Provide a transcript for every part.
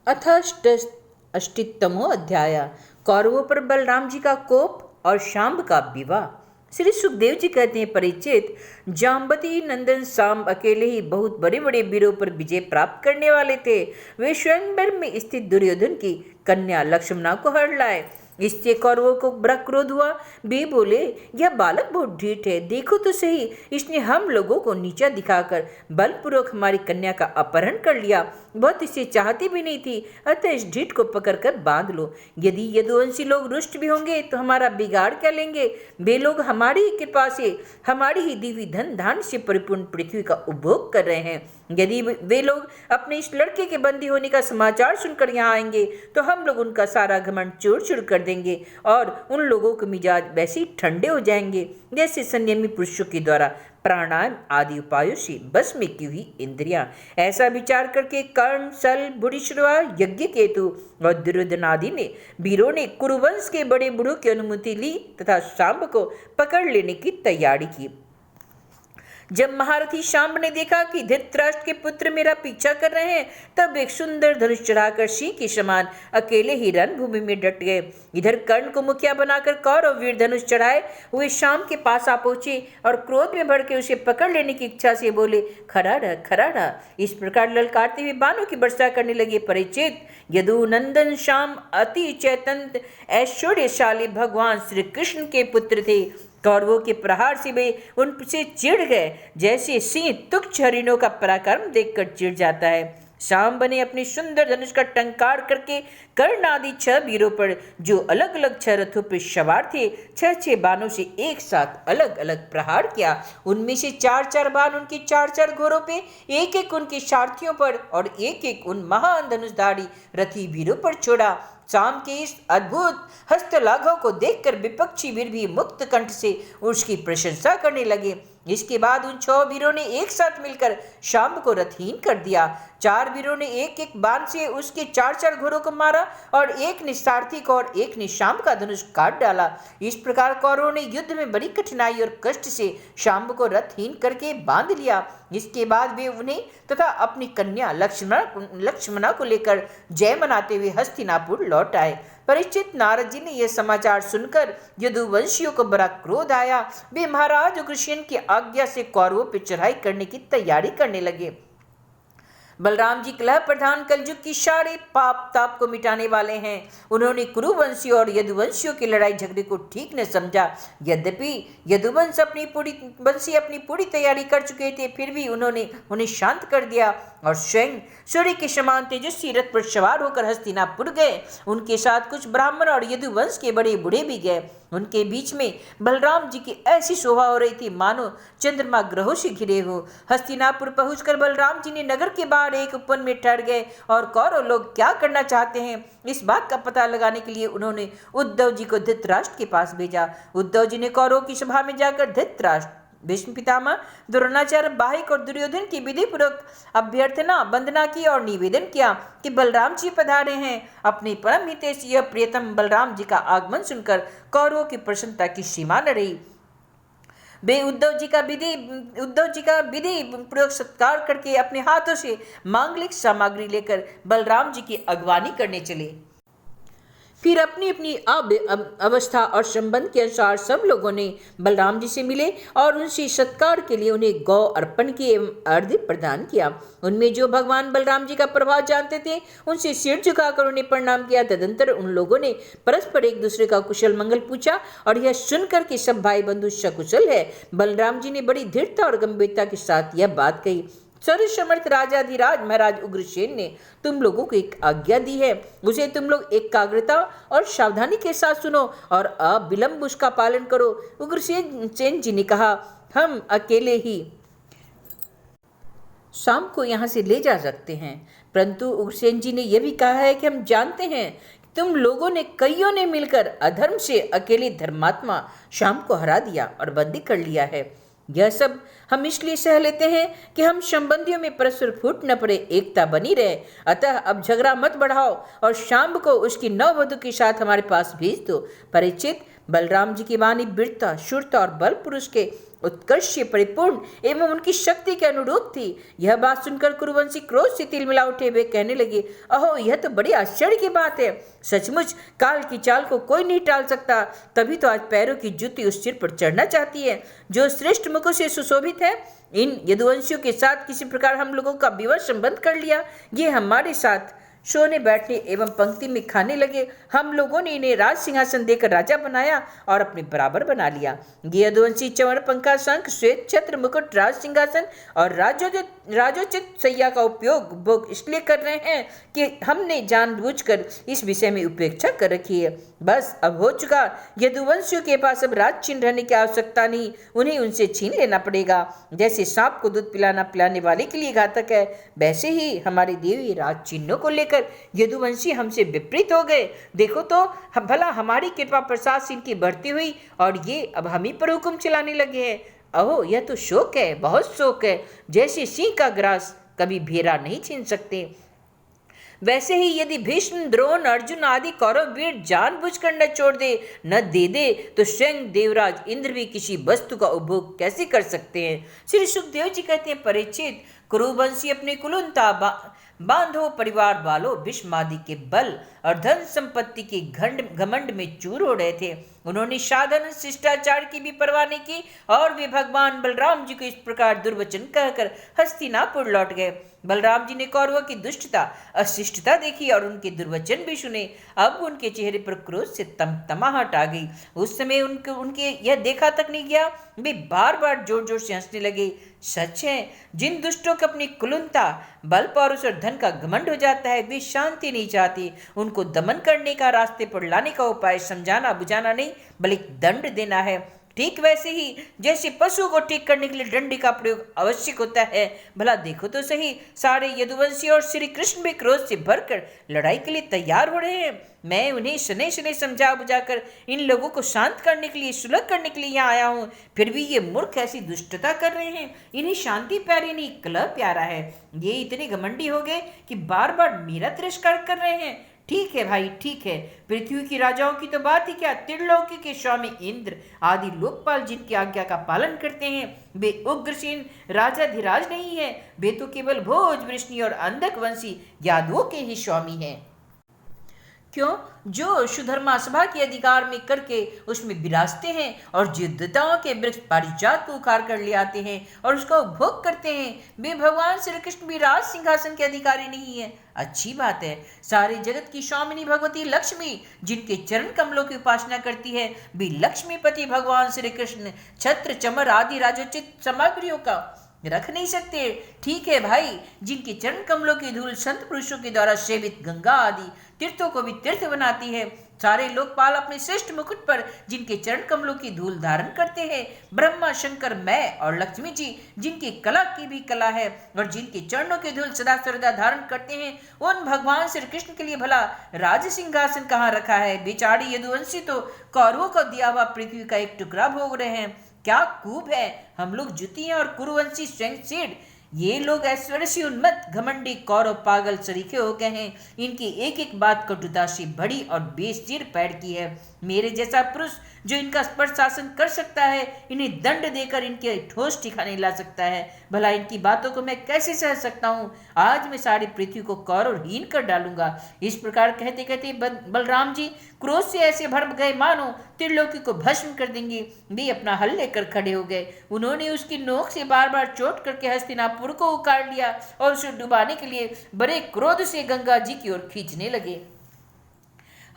अथ अष्टितमो अध्याय। कौरवों पर बलराम जी का कोप और शांब का विवाह। श्री सुखदेव जी कहते हैं, परिचित, जाम्बती नंदन सांब अकेले ही बहुत बड़े बड़े वीरों पर विजय प्राप्त करने वाले थे। वे स्वयंवर में स्थित दुर्योधन की कन्या लक्ष्मणा को हर लाए। इससे कौरवों को बड़ा क्रोध हुआ। वे बोले, यह बालक बहुत ढीठ है, देखो तो सही, इसने हम लोगों को नीचा दिखाकर बलपूर्वक हमारी कन्या का अपहरण कर लिया। बहुत इसे चाहती भी नहीं थी, अतः इस ढीठ को पकड़कर बांध लो। यदि यदुवंशी लोग रुष्ट भी होंगे तो हमारा बिगाड़ क्या लेंगे? वे लोग हमारी ही कृपा से, हमारी ही दिव्य धन धान्य से परिपूर्ण पृथ्वी का उपभोग कर रहे हैं। यदि वे लोग अपने इस लड़के के बंदी होने का समाचार सुनकर यहाँ आएंगे तो हम लोग उनका सारा घमंड चूर चूर कर देंगे और उन लोगों के मिजाज वैसे ही ठंडे हो जाएंगे जैसे संयमी पुरुषों के द्वारा प्राणायाम आदि उपायों से बस में की हुई इंद्रियां। ऐसा विचार करके कर्ण, सल, बुढ़ीश्रवा, यज्ञकेतु और दुर्योधन आदि ने वीरों ने कुरुवंश के बड़े बूढ़ों की अनुमति ली तथा शांब को पकड़ लेने की तैयारी की। जब महारथी शांब ने देखा कि धृतराष्ट्र के पुत्र मेरा पीछा कर रहे हैं, तब एक सुंदर धनुष चढ़ाकर सिंह के समान अकेले ही रणभूमि में डट गए। इधर कर्ण को मुखिया बनाकर कौरव वीर धनुष चढ़ाए हुए शांब के पास आ पहुंचे और क्रोध में भड़के उसे पकड़ लेने की इच्छा से बोले, खड़ा रह, खड़ा रह। इस प्रकार ललकारते हुए बाणों की वर्षा करने लगे। परिचित, यदुनंदन शांब अति चैतन्य ऐश्वर्यशाली भगवान श्री कृष्ण के पुत्र थे। कौरवों के प्रहार से वे उनसे चिढ़ गए, जैसे सिंह तुच्छ हरिणों का पराक्रम देखकर चिढ़ जाता है। शांब ने अपनी सुंदर धनुष का टंकार करके कर्ण आदि 6 वीरों पर, जो अलग अलग 6 रथों पर सवार थे, 6 बाणों से एक साथ अलग अलग प्रहार किया। उनमें से 4 बाण उनके 4 घोड़ों पे, एक उनके सारथियों पर और एक उन महान धनुषधारी रथी वीरों पर छोड़ा। शाम के इस अद्भुत हस्तलाघव को देखकर विपक्षी वीर भी मुक्त कंठ से उसकी प्रशंसा करने लगे। इसके बाद उन 6 वीरों ने एक साथ मिलकर शांब को रथहीन कर दिया। 4 वीरों ने एक बाण से उसके 4 घोड़ों को मारा और एक ने सारथी को और एक ने शांब का धनुष काट डाला। इस प्रकार कौरवों ने युद्ध में बड़ी कठिनाई और कष्ट से शांब को रथहीन करके बांध लिया। इसके बाद वे उन्हें तथा अपनी कन्या लक्ष्मणा को लेकर जय मनाते हुए हस्तिनापुर लौट आए। परिचित, नारद जी ने यह समाचार सुनकर यदुवंशियों को बड़ा क्रोध आया। वे महाराज उग्रसेन की आज्ञा से कौरवों पर चढ़ाई करने की तैयारी करने लगे। बलराम जी कलह प्रधान कलयुग की सारे पाप ताप को मिटाने वाले हैं। उन्होंने कुरुवंशियों और यदुवंशियों की लड़ाई झगड़े को ठीक न समझा। यद्यपि यदुवंश अपनी पूरी तैयारी कर चुके थे, फिर भी उन्होंने उन्हें शांत कर दिया और स्वयं सूर्य के समान तेजस्वी रथ पर सवार होकर हस्तिनापुर गए। उनके साथ कुछ ब्राह्मण और यदुवंश के बड़े बूढ़े भी गए। उनके बीच में बलराम जी की ऐसी शोभा हो रही थी मानो चंद्रमा ग्रहों से घिरे हो। हस्तिनापुर पहुंचकर बलराम जी ने नगर के बाहर एक उपवन में ठहर गए और कौरव लोग क्या करना चाहते हैं इस बात का पता लगाने के लिए उन्होंने उद्धव जी को धृतराष्ट्र के पास भेजा। उद्धव जी ने कौरवों की सभा में जाकर धृतराष्ट्र, भीष्म पितामह, द्रोणाचार्य, बाहिक और दुर्योधन की विधि पूर्वक अभ्यर्थना वंदना की और निवेदन किया कि बलराम जी पधारे हैं। अपने परम हितैषी यह प्रियतम बलराम जी का आगमन सुनकर कौरवों की प्रसन्नता की सीमा न रही। वे उद्धव जी का विधि पूर्वक सत्कार करके अपने हाथों से मांगलिक सामग्री लेकर बलराम जी की अगवानी करने चले। फिर अपनी अपनी अवस्था और संबंध के अनुसार सब लोगों ने बलराम जी से मिले और उनसे सत्कार के लिए उन्हें गौ अर्पण किए एवं अर्घ्य प्रदान किया। उनमें जो भगवान बलराम जी का प्रभाव जानते थे उनसे सिर झुकाकर उन्हें प्रणाम किया। तदंतर उन लोगों ने परस्पर एक दूसरे का कुशल मंगल पूछा और यह सुनकर कि सब भाई बंधु सकुशल है, बलराम जी ने बड़ी दृढ़ता और गंभीरता के साथ यह बात कही। सर्वसमर्थ राजाधिराज महाराज उग्रसेन ने तुम लोगों को एक आज्ञा दी है, उसे तुम लोग एकाग्रता और सावधानी के साथ सुनो और अविलंब उसका पालन करो। उग्रसेन जी ने कहा, हम अकेले ही शाम को यहाँ से ले जा सकते हैं, परंतु उग्रसेन जी ने यह भी कहा है कि हम जानते हैं तुम लोगों ने कईयों ने मिलकर अधर्म से अकेले धर्मात्मा शाम को हरा दिया और बंदी कर लिया है। यह सब हम इसलिए सह लेते हैं कि हम संबंधियों में परस्पर फूट न पड़े, एकता बनी रहे। अतः अब झगड़ा मत बढ़ाओ और शाम को उसकी नववधु के साथ हमारे पास भेज दो। परिचित, बलराम जी की वाणी वीरता, शूरता और बल पुरुष के उत्कर्ष परिपूर्ण एवं उनकी शक्ति के अनुरूप थी। यह बात सुनकर कुरुवंशी क्रोध से तिलमिला उठे। वे कहने लगे, अहो यह तो बड़ी आश्चर्य की बात है। सचमुच काल की चाल को कोई नहीं टाल सकता। तभी तो आज पैरों की जूती उस सिर पर चढ़ना चाहती है जो श्रेष्ठ मुखों से सुशोभित है। इन यदुवंशियों के साथ किसी प्रकार हम लोगों का विवाह संबंध कर लिया। ये हमारे साथ सोने बैठने एवं पंक्ति में खाने लगे। हम लोगों ने इन्हें राज सिंहासन देकर राजा बनाया और अपने बराबर बना लिया। ये यदुवंशी चंवर, पंखा, शंख, श्वेत छत्र, मुकुट, राज सिंहासन और राजोचित सैया का उपयोग भोग इसलिए कर रहे हैं कि हमने जानबूझकर इस विषय में उपेक्षा कर रखी है। बस अब हो चुका। यदुवंशियों के पास अब राज चिन्ह रहने की आवश्यकता नहीं, उन्हें उनसे छीन लेना पड़ेगा। जैसे सांप को दूध पिलाने वाले के लिए घातक है, वैसे ही हमारे देवी राज चिन्हों को लेकर यदुवंशी हमसे विपरीत हो गए। देखो तो भला हमारी कृपा प्रसाद से इनकी बढ़ती हुई और ये अब हम ही पर हुक्म चलाने लगे हैं। अहो यह तो शोक है, बहुत शोक है। जैसे सिंह का ग्रास कभी भेड़ा नहीं छीन सकते, वैसे ही यदि भीष्म, द्रोण, अर्जुन आदि कौरव वीर जानबूझकर न छोड़ दे तो स्वयं देवराज इंद्र भी किसी वस्तु का उपभोग कैसे कर सकते हैं। श्री सुखदेव जी कहते हैं, परीक्षित, कुरुवंशी अपनी कुलुनता बांधो परिवार वालों भीष्मादि के बल और धन संपत्ति के घमंड में चूर हो रहे थे। उन्होंने साधारण शिष्टाचार की भी परवाह नहीं की और वे भगवान बलराम जी को इस प्रकार दुर्वचन कहकर हस्तिनापुर लौट गए। बलराम जी ने कौरवों की दुष्टता, अशिष्टता देखी और उनके दुर्वचन भी सुने। अब उनके चेहरे पर क्रोध से तमतमाहट आ गई। उस समय उनके यह देखा तक नहीं गया, वे बार बार जोर जोर से हंसने लगे। सच है, जिन दुष्टों को अपनी कुलुनता, बल, पौरुष और धन का घमंड हो जाता है, वे शांति नहीं चाहते। उनको दमन करने का, रास्ते पर लाने का उपाय समझाना बुझाना नहीं बल्कि दंड देना है। ठीक वैसे ही जैसे पशु को ठीक करने के लिए डंडे का प्रयोग आवश्यक होता है। भला देखो तो सही, सारे यदुवंशी और श्री कृष्ण भी क्रोध से भरकर लड़ाई के लिए तैयार हो रहे हैं। मैं उन्हें शनै शनै समझा बुझाकर इन लोगों को शांत करने के लिए, सुलह करने के लिए यहाँ आया हूँ, फिर भी ये मूर्ख ऐसी दुष्टता कर रहे हैं। इन्हें शांति प्यारी नहीं, कलह प्यारा है। ये इतने घमंडी हो गए कि बार बार मेरा तिरस्कार कर रहे हैं। ठीक है भाई, ठीक है। पृथ्वी की राजाओं की तो बात ही क्या, त्रिलोकी के स्वामी इंद्र आदि लोकपाल जिनकी आज्ञा का पालन करते हैं, वे उग्रसेन राजाधिराज नहीं है। वे तो केवल भोज, वृष्णि और अंधक वंशी यादवों के ही स्वामी हैं। क्यों? जो सुधर्मा सभा के अधिकार में करके उसमें विराजते हैं और जो देवताओं के वृक्ष पारिजात को उखाड़ कर ले आते हैं और उसका उपभोग करते हैं, वे भगवान श्री कृष्ण भी राज सिंहासन के अधिकारी नहीं है। अच्छी बात है। सारे जगत की स्वामिनी भगवती लक्ष्मी जिनके चरण कमलों की उपासना करती है, वे लक्ष्मीपति भगवान श्री कृष्ण छत्र, चमर आदि राजोचित सामग्रियों का रख नहीं सकते। ठीक है भाई, जिनके चरण कमलों की धूल संत पुरुषों के द्वारा सेवित गंगा आदि तीर्थों को भी तीर्थ बनाती है। सारे लोकपाल अपने श्रेष्ठ मुकुट पर जिनके चरण कमलों की धूल धारण करते हैं, ब्रह्मा, शंकर, मैं और लक्ष्मी जी जिनकी कला की भी कला है और जिनके चरणों की धूल सदा सर्वदा धारण करते हैं, उन भगवान श्री कृष्ण के लिए भला राज सिंहासन कहाँ रखा है। बेचारी यदुवंशी तो कौरवों को दिया हुआ पृथ्वी का एक टुकड़ा भोग रहे हैं। क्या खूब है, हम लोग जुती हैं और कुरुवंशी स्वयं सेठ। ये लोग ऐश्वर्य से उन्मत्त घमंडी कौरव पागल सरीखे हो गए हैं। इनकी एक एक बात कटुता से बड़ी और बेसिर पैर की है। मेरे जैसा पुरुष जो इनका स्पर्श शासन कर सकता है, इन्हें दंड देकर इनके ठोस ठिकाने ला सकता है। भला इनकी बातों को मैं कैसे सह सकता हूँ। आज मैं सारी पृथ्वी को कौरवहीन कर डालूंगा। इस प्रकार कहते कहते बलराम जी क्रोध से ऐसे भर गए मानो त्रिलोकी को भस्म कर देंगे। वे अपना हल लेकर खड़े हो गए। उन्होंने उसकी नोक से बार बार चोट करके हस्तिनापुर को उखाड़ लिया और उसे डुबाने के लिए बड़े क्रोध से गंगा जी की ओर खींचने लगे।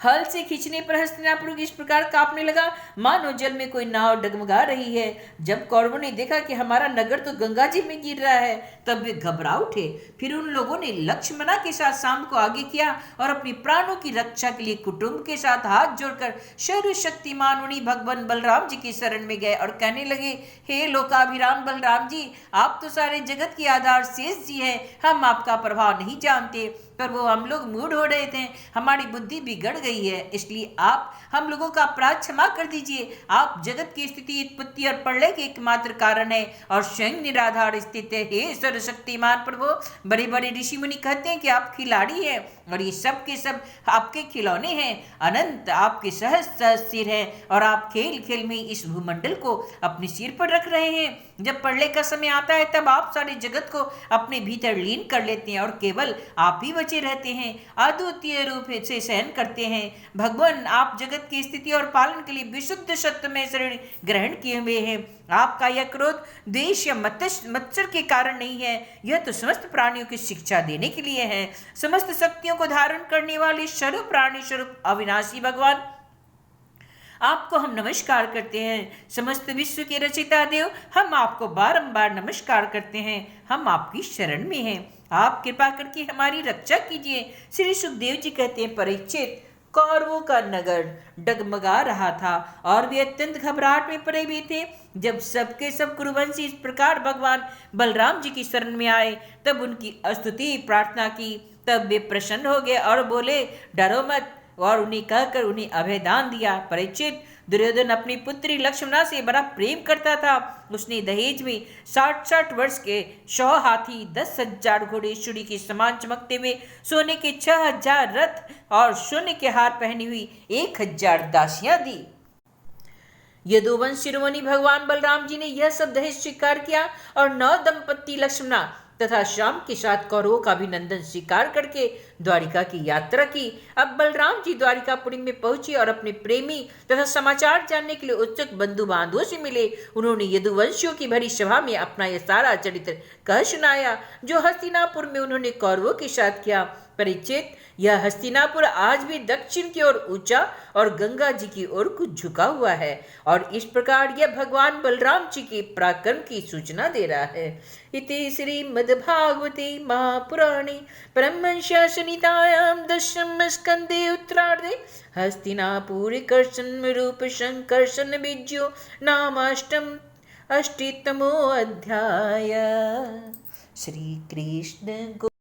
हल से खींचने पर हस्तिनापुर इस प्रकार कांपने लगा मानो जल में कोई नाव डगमगा रही है। जब कौरवों ने देखा कि हमारा नगर तो गंगा जी में गिर रहा है, तब वे घबरा उठे। फिर उन लोगों ने लक्ष्मणा के साथ शाम को आगे किया और अपने प्राणों की रक्षा के लिए कुटुंब के साथ हाथ जोड़कर सर्वशक्तिमान मुनि भगवान बलराम जी की शरण में गए और कहने लगे, हे लोकाभिराम बलराम जी, आप तो सारे जगत के आधार शेष जी हैं। हम आपका प्रभाव नहीं जानते। पर वो हम लोग मूड हो रहे थे, हमारी बुद्धि बिगड़ गई है, इसलिए आप हम लोगों का अपराध क्षमा कर दीजिए। आप जगत की स्थिति, उत्पत्ति और प्रलय के एकमात्र कारण है और स्वयं निराधार स्थित है। हे सर्वशक्तिमान प्रभु, बड़े बड़े ऋषि मुनि कहते हैं कि आप खिलाड़ी हैं और ये सब के सब आपके खिलौने हैं। अनंत आपके सहज सहज सिर है और आप खेल खेल में इस भूमंडल को अपने सिर पर रख रहे हैं। जब प्रलय का समय आता है तब आप सारे जगत को अपने भीतर लीन कर लेते हैं और केवल आप ही बचे रहते हैं, अद्वितीय रूप से सहन करते हैं। भगवान, आप जगत की स्थिति और पालन के लिए विशुद्ध सत्य में शरीर ग्रहण किए हुए हैं। आपका यह क्रोध द्वेष या मत्सर के कारण नहीं है, यह तो समस्त प्राणियों की शिक्षा देने के लिए है। समस्त शक्तियों को धारण करने वाले सर्व प्राणी स्वरूप अविनाशी भगवान, आपको हम नमस्कार करते हैं। समस्त विश्व के रचयिता देव, हम आपको बारंबार नमस्कार करते हैं। हम आपकी शरण में हैं, आप कृपा करके हमारी रक्षा कीजिए। श्री सुखदेव जी कहते हैं, परीक्षित, कौरवों का नगर डगमगा रहा था और वे अत्यंत घबराहट में पड़े हुए थे। जब सबके सब कुरुवंशी इस प्रकार भगवान बलराम जी की शरण में आए, तब उनकी स्तुति प्रार्थना की। तब वे प्रसन्न हो गए और बोले, डरो मत, और उन्हें कहकर उन्हें अभयदान दिया। परीक्षित, दुर्योधन अपनी पुत्री लक्ष्मणा से बड़ा प्रेम करता था। उसने दहेज में 60 वर्ष के 100 हाथी, 10,000 घोड़े, चूड़ी के समान चमकते हुए सोने के 6,000 रथ और सोने के हार पहनी हुई 1,000 दासियां दी। यदुवंश शिरोमणि भगवान बलराम जी ने यह सब दहेज स्वीकार किया और 9 दंपत्ति लक्ष्मणा तथा श्याम के साथ कौरवों का अभिनंदन स्वीकार करके द्वारिका की यात्रा की। अब बलराम जी द्वारिकापुरी में पहुंचे और अपने प्रेमी तथा समाचार जानने के लिए उत्सुक बंधु बांधवों से मिले। उन्होंने यदुवंशियों की भरी सभा में अपना यह सारा चरित्र कह सुनाया, जो हस्तिनापुर में उन्होंने कौरवों के साथ किया। परीक्षित, यह हस्तिनापुर आज भी दक्षिण की ओर ऊंचा और गंगा जी की ओर कुछ झुका हुआ है और इस प्रकार यह भगवान बलराम जी के पराक्रम की सूचना दे रहा है। इति श्रीमद्भागवते महापुराणे परमहंस्यां संहितायां दशम स्कंदे उत्तरार्धे हस्तिनापुर कर्षण रूप संकर्षण बीज्यो नामाष्टमो अध्याय। श्री कृष्ण।